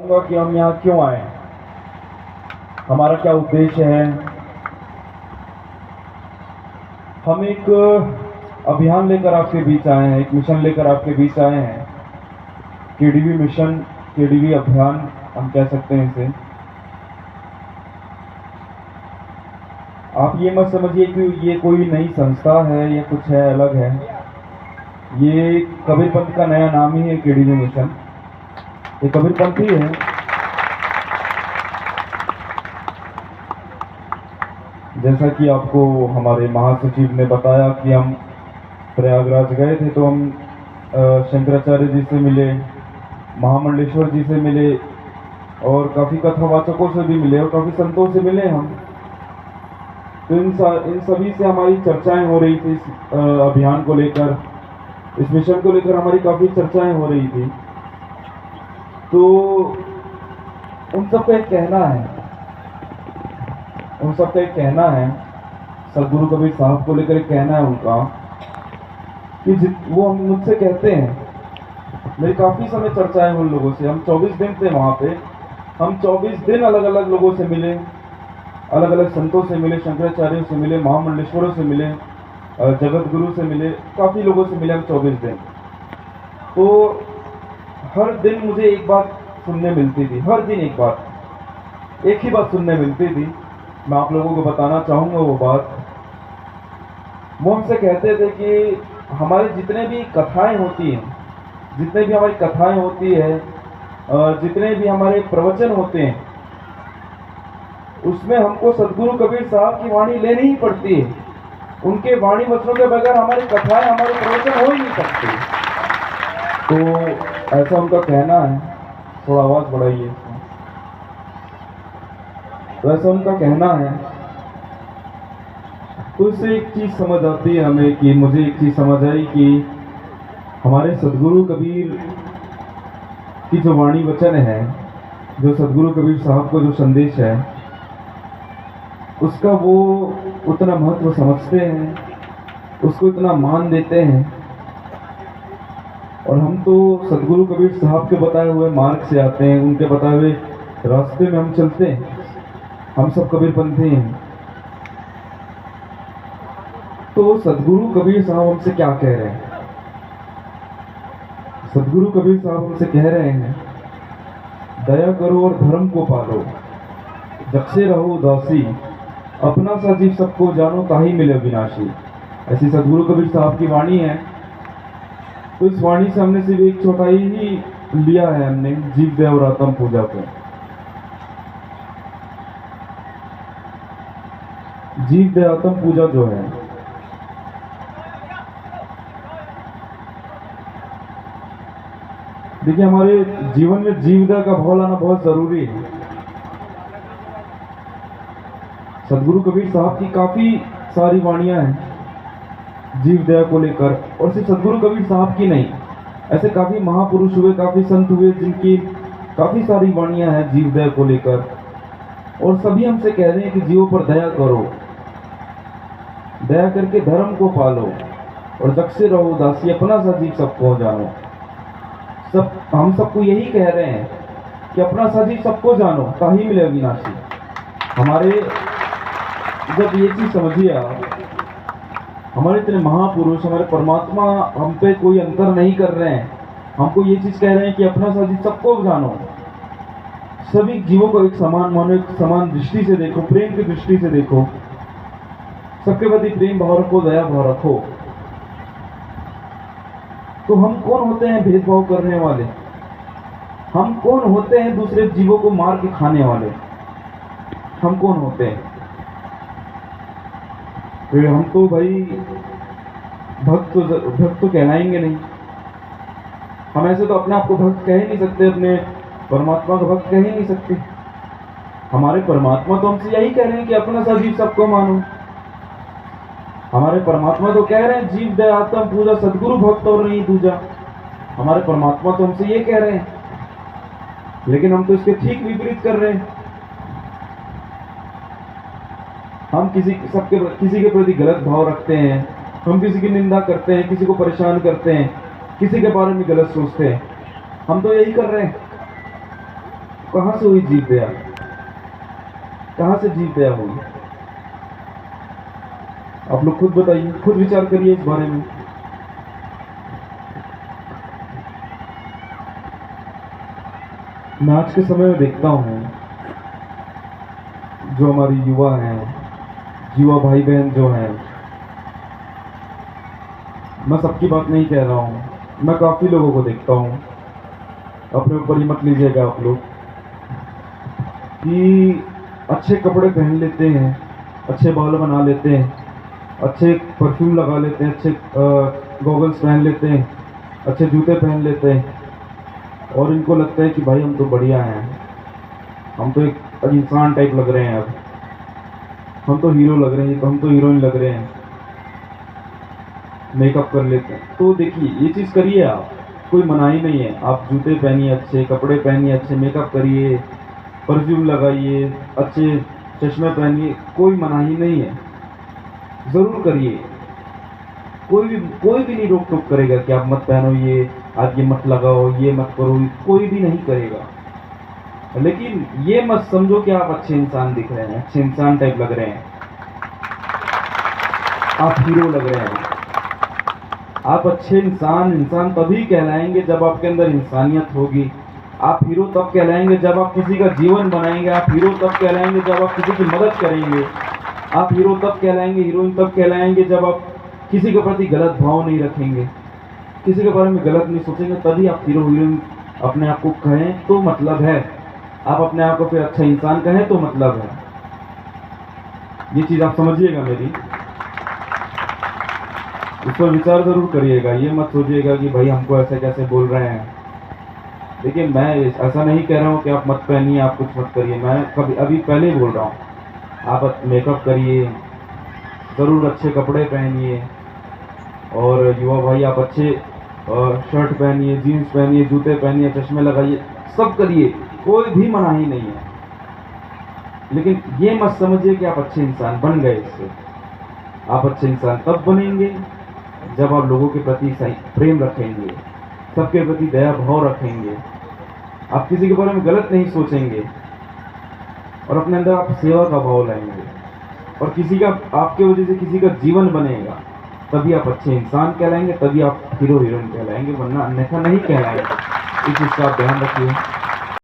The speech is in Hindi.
चाहूँगा कि हम यहाँ क्यों आए, हमारा क्या उद्देश्य है। हम एक अभियान लेकर आपके बीच आए हैं, एक मिशन लेकर आपके बीच आए हैं। केडीवी मिशन, केडीवी अभियान हम कह सकते हैं इसे। आप ये मत समझिए कि ये कोई नई संस्था है या कुछ है अलग है। ये कबीरपंथ का नया नाम ही है केडीवी मिशन। ये कबीरपंथ ही है। जैसा कि आपको हमारे महासचिव ने बताया कि हम प्रयागराज गए थे, तो हम शंकराचार्य जी से मिले, महामंडलेश्वर जी से मिले और काफ़ी कथावाचकों से भी मिले और काफ़ी संतों से मिले हम। तो इन सभी से हमारी चर्चाएं हो रही थी। इस अभियान को लेकर, इस मिशन को लेकर हमारी काफ़ी चर्चाएं हो रही थी। तो उन सबका एक कहना है, सदगुरु कबीर साहब को लेकर एक कहना है उनका कि वो हम मुझसे कहते हैं, मेरी काफ़ी समय चर्चाएं उन लोगों से। हम 24 दिन थे वहाँ पे। हम 24 दिन अलग अलग लोगों से मिले, अलग अलग संतों से मिले, शंकराचार्यों से मिले, महामंडलेश्वरों से मिले, जगत गुरु से मिले, काफ़ी लोगों से मिले हम 24 दिन। तो हर दिन मुझे एक बात सुनने मिलती थी, हर दिन एक ही बात सुनने मिलती थी। मैं आप लोगों को बताना चाहूँगा वो बात। वो हमसे कहते थे कि हमारे जितने भी कथाएं होती हैं, जितने भी हमारी कथाएं होती है, जितने भी हमारे प्रवचन होते हैं, उसमें हमको सदगुरु कबीर साहब की वाणी लेनी ही पड़ती है। उनके वाणी वचनों के बगैर हमारी कथाएं, हमारे प्रवचन हो ही नहीं सकते। तो ऐसा उनका कहना है। थोड़ा आवाज़ बढ़ाइए। तो ऐसा उनका कहना है। तो इससे एक चीज़ समझ आती है हमें, कि मुझे एक चीज़ समझ आई कि हमारे सदगुरु कबीर की जो वाणी वचन है, जो सदगुरु कबीर साहब को जो संदेश है, उसका वो उतना महत्व समझते हैं, उसको इतना मान देते हैं। और हम तो सदगुरु कबीर साहब के बताए हुए मार्ग से आते हैं, उनके बताए हुए रास्ते में हम चलते हैं। हम सब कबीरपंथी हैं। तो सदगुरु कबीर साहब हमसे क्या कह रहे हैं? सदगुरु कबीर साहब हमसे कह रहे हैं, दया करो और धर्म को पालो, जग से रहो उदासी, अपना सा जीव सबको जानो, ताही मिले अविनाशी। ऐसी सदगुरु कबीर साहब की वाणी है। तो इस वाणी से हमने सिर्फ एक चौथाई ही लिया है, हमने जीव देव आत्म पूजा को। जीव देव आत्म पूजा जो है, देखिए हमारे जीवन में जीव दया का भाव लाना बहुत जरूरी है। सदगुरु कबीर साहब की काफी सारी वाणियां हैं जीव दया को लेकर, और सिर्फ सदगुरु कबीर साहब की नहीं, ऐसे काफी महापुरुष हुए, काफी संत हुए, जिनकी काफी सारी वाणियां हैं जीव दया को लेकर। और सभी हमसे कह रहे हैं कि जीवों पर दया करो, दया करके धर्म को पालो, और जग से रहो उदासी, अपना सा जीव सबको जानो। हम सबको यही कह रहे हैं कि अपना सा जीव सबको जानो, ताही मिले अविनाशी। हमारे जब ये चीज समझिए आप, हमारे इतने महापुरुष, हमारे परमात्मा हम पे कोई अंतर नहीं कर रहे हैं। हमको ये चीज कह रहे हैं कि अपना सा जीव सबको जानो, सभी जीवों को एक समान मानो, एक समान दृष्टि से देखो, प्रेम की दृष्टि से देखो, सबके प्रति प्रेम भाव रखो, दया भाव रखो। तो हम कौन होते हैं भेदभाव करने वाले? हम कौन होते हैं दूसरे जीवों को मार के खाने वाले? हम कौन होते हैं? फिर हम तो भाई भक्त तो कहलाएंगे नहीं। हम ऐसे तो अपने आप को भक्त कह ही नहीं सकते, अपने परमात्मा को भक्त कह ही नहीं सकते। हमारे परमात्मा तो हमसे यही कह रहे हैं कि अपना सा जीव सबको मानो। हमारे परमात्मा तो कह रहे हैं जीव दया आत्म पूजा, सदगुरु भक्त और नहीं दूजा। हमारे परमात्मा तो हमसे ये कह रहे हैं, लेकिन हम तो इसके ठीक विपरीत कर रहे हैं। हम किसी के प्रति गलत भाव रखते हैं, हम किसी की निंदा करते हैं, किसी को परेशान करते हैं, किसी के बारे में गलत सोचते हैं। हम तो यही कर रहे हैं। कहाँ से हुई जीव दया? कहाँ से जीव दया हुई? आप लोग खुद बताइए, खुद विचार करिए इस बारे में। मैं आज के समय में देखता हूँ जो हमारी युवा हैं, युवा भाई बहन जो हैं, मैं सबकी बात नहीं कह रहा हूँ, मैं काफ़ी लोगों को देखता हूँ, अपने ऊपर ही मत लीजिएगा आप लोग, कि अच्छे कपड़े पहन लेते हैं, अच्छे बाल बना लेते हैं, अच्छे परफ्यूम लगा लेते हैं, अच्छे गॉगल्स पहन लेते हैं, अच्छे जूते पहन लेते हैं, और इनको लगता है कि भाई हम तो बढ़िया हैं, हम तो एक इंसान टाइप लग रहे हैं, अब हम तो हीरो लग रहे हैं, हम तो हीरोइन लग रहे हैं, मेकअप कर लेते हैं। तो देखिए ये चीज़ करिए आप, कोई मनाही नहीं है, आप जूते पहनिए, अच्छे कपड़े पहनिए, अच्छे मेकअप करिए, परफ्यूम लगाइए, अच्छे चश्मे पहनिए, कोई मनाही नहीं है, ज़रूर करिए। कोई भी नहीं रोक टोक करेगा कि आप मत पहनो ये, आप ये मत लगाओ, ये मत करो, कोई भी नहीं करेगा। लेकिन ये मत समझो कि आप अच्छे इंसान दिख रहे हैं, अच्छे इंसान टाइप लग रहे हैं, आप हीरो लग रहे हैं। आप अच्छे इंसान तभी कहलाएंगे जब आपके अंदर इंसानियत होगी। आप हीरो तब कहलाएंगे जब आप किसी का जीवन बनाएंगे। आप हीरो तब कहलाएंगे जब आप किसी की मदद करेंगे। आप हीरो तब कहलाएंगे, हीरोइन तब कहलाएंगे जब आप किसी के प्रति गलत भाव नहीं रखेंगे, किसी के बारे में गलत नहीं सोचेंगे। तभी आप हीरो हीरोइन अपने आप को कहें तो मतलब है, आप अपने आप को फिर अच्छा इंसान कहें तो मतलब है। ये चीज़ आप समझिएगा मेरी, इस पर विचार जरूर करिएगा। ये मत सोचिएगा कि भाई हमको ऐसे कैसे बोल रहे हैं। देखिए मैं ऐसा नहीं कह रहा हूँ कि आप मत पहनिए, आप कुछ मत करिए, मैं कभी अभी पहले ही बोल रहा हूँ, आप मेकअप करिए, ज़रूर अच्छे कपड़े पहनिए, और युवा भाई आप अच्छे शर्ट पहनिए, जीन्स पहनिए, जूते पहनिए, चश्मे लगाइए, सब करिए, कोई भी मनाही नहीं है। लेकिन ये मत समझिए कि आप अच्छे इंसान बन गए इससे। आप अच्छे इंसान तब बनेंगे जब आप लोगों के प्रति प्रेम रखेंगे, सबके प्रति दया भाव रखेंगे, आप किसी के बारे में गलत नहीं सोचेंगे, और अपने अंदर आप सेवा का भाव लाएंगे, और किसी का आपके वजह से किसी का जीवन बनेगा। तभी आप अच्छे इंसान कहलाएंगे, तभी आप हीरो हीरोइन कहलाएंगे, वरना अन्यथा नहीं कहलाएंगे। इस चीज़ का आप ध्यान रखिए।